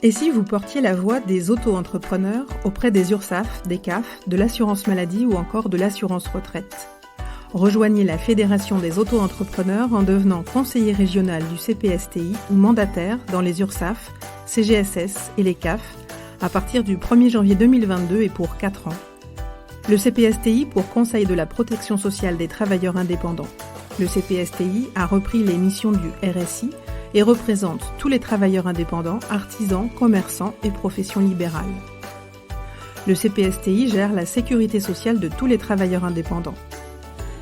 Et si vous portiez la voix des auto-entrepreneurs auprès des URSSAF, des CAF, de l'assurance maladie ou encore de l'assurance retraite? Rejoignez la Fédération des auto-entrepreneurs en devenant conseiller régional du CPSTI ou mandataire dans les URSSAF, CGSS et les CAF à partir du 1er janvier 2022 et pour 4 ans. Le CPSTI pour Conseil de la protection sociale des travailleurs indépendants. Le CPSTI a repris les missions du RSI et représente tous les travailleurs indépendants, artisans, commerçants et professions libérales. Le CPSTI gère la sécurité sociale de tous les travailleurs indépendants.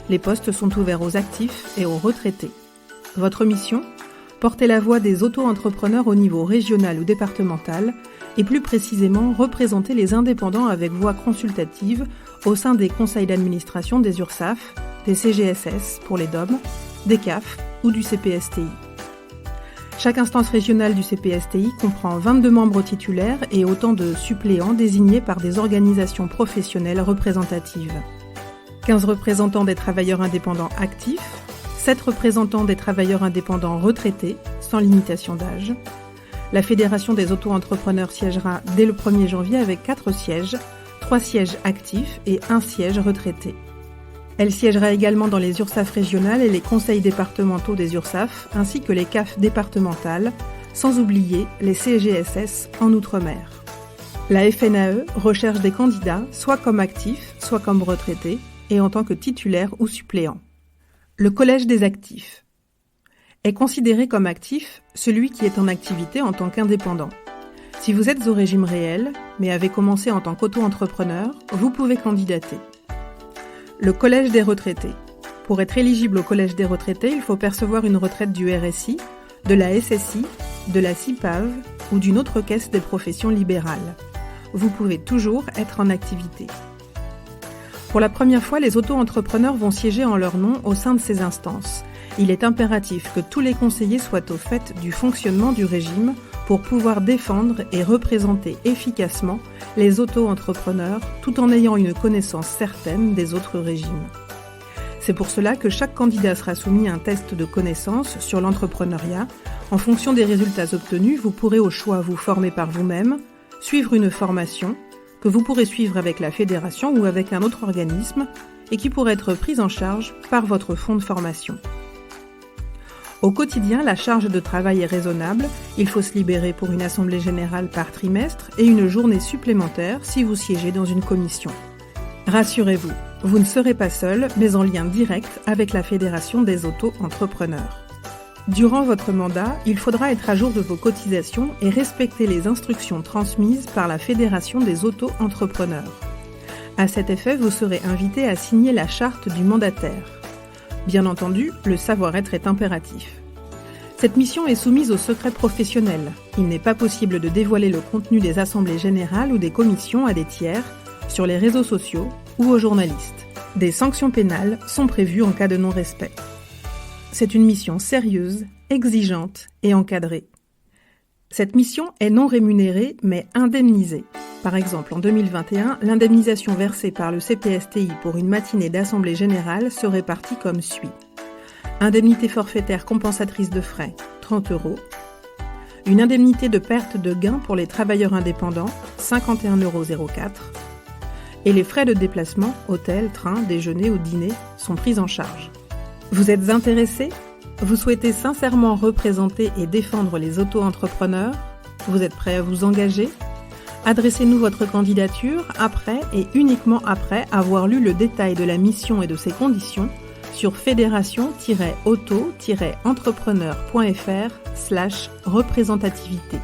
Les postes sont ouverts aux actifs et aux retraités. Votre mission ? Porter la voix des auto-entrepreneurs au niveau régional ou départemental et plus précisément représenter les indépendants avec voix consultative au sein des conseils d'administration des URSSAF, des CGSS pour les DOM, des CAF ou du CPSTI. Chaque instance régionale du CPSTI comprend 22 membres titulaires et autant de suppléants désignés par des organisations professionnelles représentatives. 15 représentants des travailleurs indépendants actifs, 7 représentants des travailleurs indépendants retraités, sans limitation d'âge. La Fédération des auto-entrepreneurs siégera dès le 1er janvier avec 4 sièges, 3 sièges actifs et 1 siège retraité. Elle siégera également dans les URSSAF régionales et les conseils départementaux des URSSAF, ainsi que les CAF départementales, sans oublier les CGSS en Outre-mer. La FNAE recherche des candidats soit comme actifs, soit comme retraités, et en tant que titulaires ou suppléants. Le Collège des actifs est considéré comme actif celui qui est en activité en tant qu'indépendant. Si vous êtes au régime réel, mais avez commencé en tant qu'auto-entrepreneur, vous pouvez candidater. Le Collège des retraités. Pour être éligible au Collège des retraités, il faut percevoir une retraite du RSI, de la SSI, de la CIPAV ou d'une autre caisse des professions libérales. Vous pouvez toujours être en activité. Pour la première fois, les auto-entrepreneurs vont siéger en leur nom au sein de ces instances. Il est impératif que tous les conseillers soient au fait du fonctionnement du régime pour pouvoir défendre et représenter efficacement les auto-entrepreneurs tout en ayant une connaissance certaine des autres régimes. C'est pour cela que chaque candidat sera soumis à un test de connaissance sur l'entrepreneuriat. En fonction des résultats obtenus, vous pourrez au choix vous former par vous-même, suivre une formation que vous pourrez suivre avec la fédération ou avec un autre organisme et qui pourrait être prise en charge par votre fonds de formation. Au quotidien, la charge de travail est raisonnable. Il faut se libérer pour une assemblée générale par trimestre et une journée supplémentaire si vous siégez dans une commission. Rassurez-vous, vous ne serez pas seul, mais en lien direct avec la Fédération des auto-entrepreneurs. Durant votre mandat, il faudra être à jour de vos cotisations et respecter les instructions transmises par la Fédération des auto-entrepreneurs. À cet effet, vous serez invité à signer la charte du mandataire. Bien entendu, le savoir-être est impératif. Cette mission est soumise au secret professionnel. Il n'est pas possible de dévoiler le contenu des assemblées générales ou des commissions à des tiers, sur les réseaux sociaux ou aux journalistes. Des sanctions pénales sont prévues en cas de non-respect. C'est une mission sérieuse, exigeante et encadrée. Cette mission est non rémunérée mais indemnisée. Par exemple, en 2021, l'indemnisation versée par le CPSTI pour une matinée d'assemblée générale se répartit comme suit. Indemnité forfaitaire compensatrice de frais, 30 €. Une indemnité de perte de gain pour les travailleurs indépendants, 51,04 €. Et les frais de déplacement, hôtel, train, déjeuner ou dîner sont pris en charge. Vous êtes intéressé ? Vous souhaitez sincèrement représenter et défendre les auto-entrepreneurs ? Vous êtes prêt à vous engager ? Adressez-nous votre candidature après et uniquement après avoir lu le détail de la mission et de ses conditions sur fédération-auto-entrepreneur.fr/représentativité.